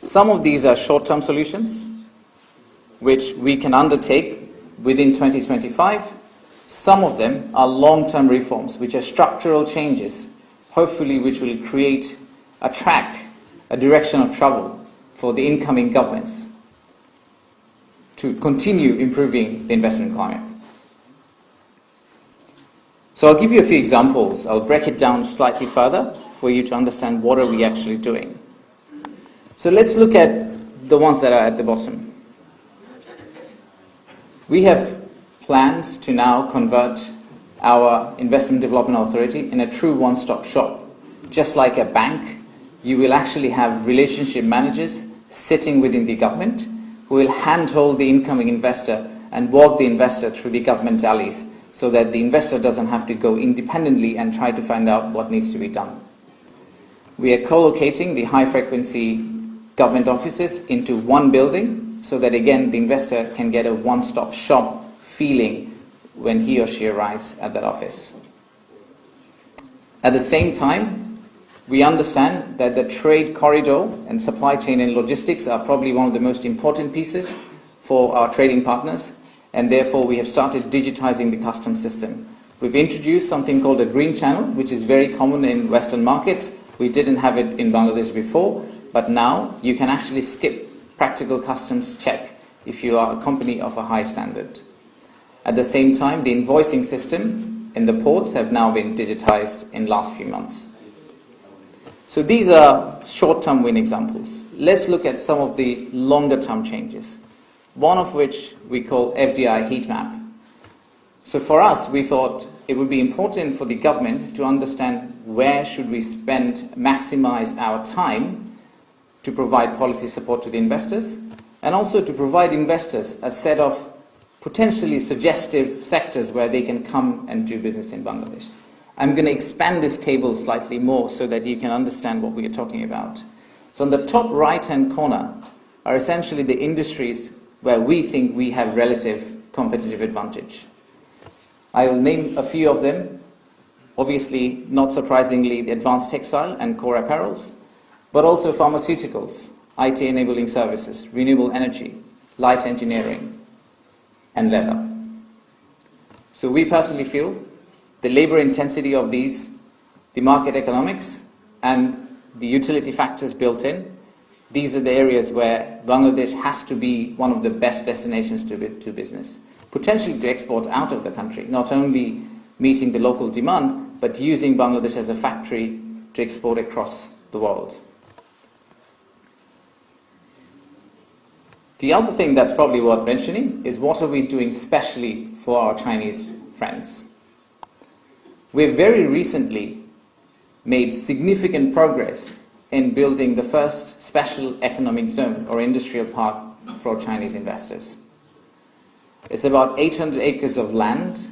Some of these are short-term solutions, which we can undertake within 2025. Some of them are long-term reforms, which are structural changes, hopefully which will create a track, a direction of travel for the incoming governments to continue improving the investment climate. So I'll give you a few examples. I'll break it down slightly further for you to understand what are we actually doing. So let's look at the ones that are at the bottom. We have plans to now convert our Investment Development Authority in a true one-stop shop. Just like a bank, you will actually have relationship managers sitting within the government who will handhold the incoming investor and walk the investor through the government alleys so that the investor doesn't have to go independently and try to find out what needs to be done. We are co-locating the high-frequency government offices into one building so that, again, the investor can get a one-stop shop feeling when he or she arrives at that office. At the same time, we understand that the trade corridor and supply chain and logistics are probably one of the most important pieces for our trading partners, and therefore we have started digitizing the customs system. We've introduced something called a green channel, which is very common in Western markets. We didn't have it in Bangladesh before, but now you can actually skip practical customs check if you are a company of a high standard. At the same time, the invoicing system in the ports have now been digitized in the last few months. So these are short-term win examples. Let's look at some of the longer-term changes, one of which we call FDI heat map. So for us, we thought it would be important for the government to understand where should we maximize our time to provide policy support to the investors, and also to provide investors a set of potentially suggestive sectors where they can come and do business in Bangladesh. I'm going to expand this table slightly more so that you can understand what we are talking about. So on the top right-hand corner are essentially the industries where we think we have relative competitive advantage. I will name a few of them. Obviously, not surprisingly, the advanced textile and core apparels, but also pharmaceuticals, IT enabling services, renewable energy, light engineering, and leather. So we personally feel the labor intensity of these, the market economics, and the utility factors built in, these are the areas where Bangladesh has to be one of the best destinations to business, potentially to export out of the country, not only meeting the local demand, but using Bangladesh as a factory to export across the world. The other thing that's probably worth mentioning is what are we doing specially for our Chinese friends. We've very recently made significant progress in building the first special economic zone or industrial park for Chinese investors. It's about 800 acres of land.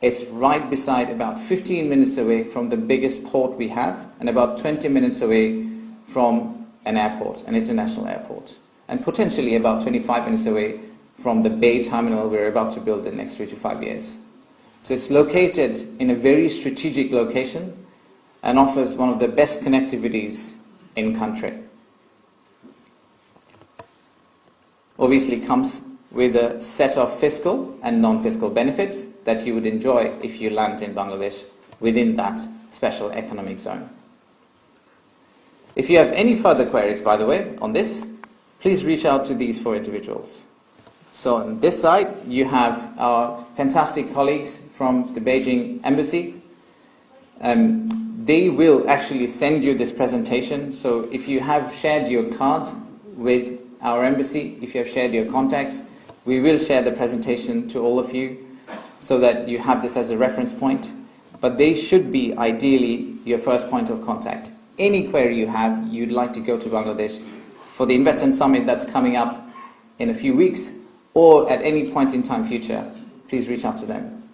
It's right beside, about 15 minutes away from the biggest port we have, and about 20 minutes away from an airport, an international airport, and potentially about 25 minutes away from the Bay terminal we're about to build in the next 3 to 5 years. So it's located in a very strategic location and offers one of the best connectivities in country. Obviously comes with a set of fiscal and non-fiscal benefits that you would enjoy if you land in Bangladesh within that special economic zone. If you have any further queries, by the way, on this, please reach out to these 4 individuals. So on this side, you have our fantastic colleagues from the Beijing Embassy. They will actually send you this presentation. So if you have shared your card with our embassy, if you have shared your contacts, we will share the presentation to all of you so that you have this as a reference point. But they should be ideally your first point of contact. Any query you have, you'd like to go to Bangladesh for the Investment Summit that's coming up in a few weeks, or at any point in time future, please reach out to them.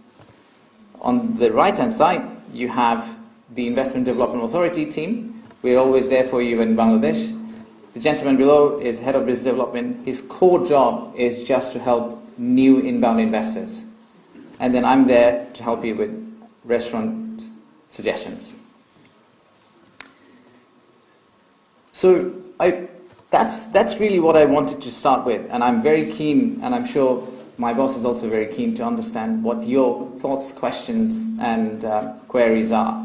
On the right-hand side, you have the Investment Development Authority team. We're always there for you in Bangladesh. The gentleman below is Head of Business Development. His core job is just to help new inbound investors. And then I'm there to help you with restaurant suggestions. So that's really what I wanted to start with, and I'm very keen, and I'm sure my boss is also very keen to understand what your thoughts, questions, and queries are.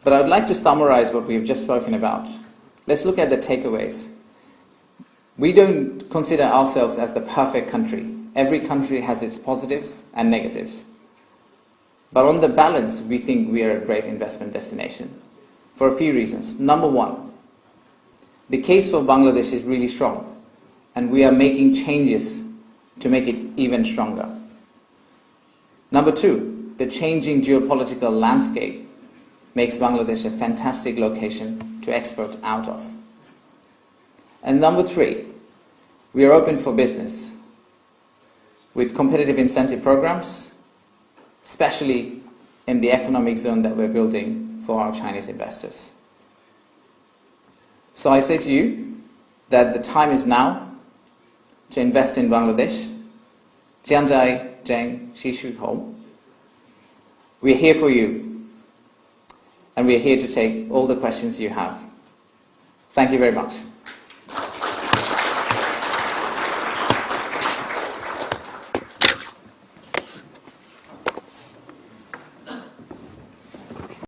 But I would like to summarize what we've just spoken about. Let's look at the takeaways. We don't consider ourselves as the perfect country. Every country has its positives and negatives. But on the balance, we think we are a great investment destination for a few reasons. Number one, the case for Bangladesh is really strong, and we are making changes to make it even stronger. Number two, the changing geopolitical landscape makes Bangladesh a fantastic location to export out of. And number three, we are open for business with competitive incentive programs, especially in the economic zone that we're building for our Chinese investors. So I say to you that the time is now to invest in Bangladesh. Jianzhai, Zheng, Shishu Home. We're here for you, and we're here to take all the questions you have. Thank you very much.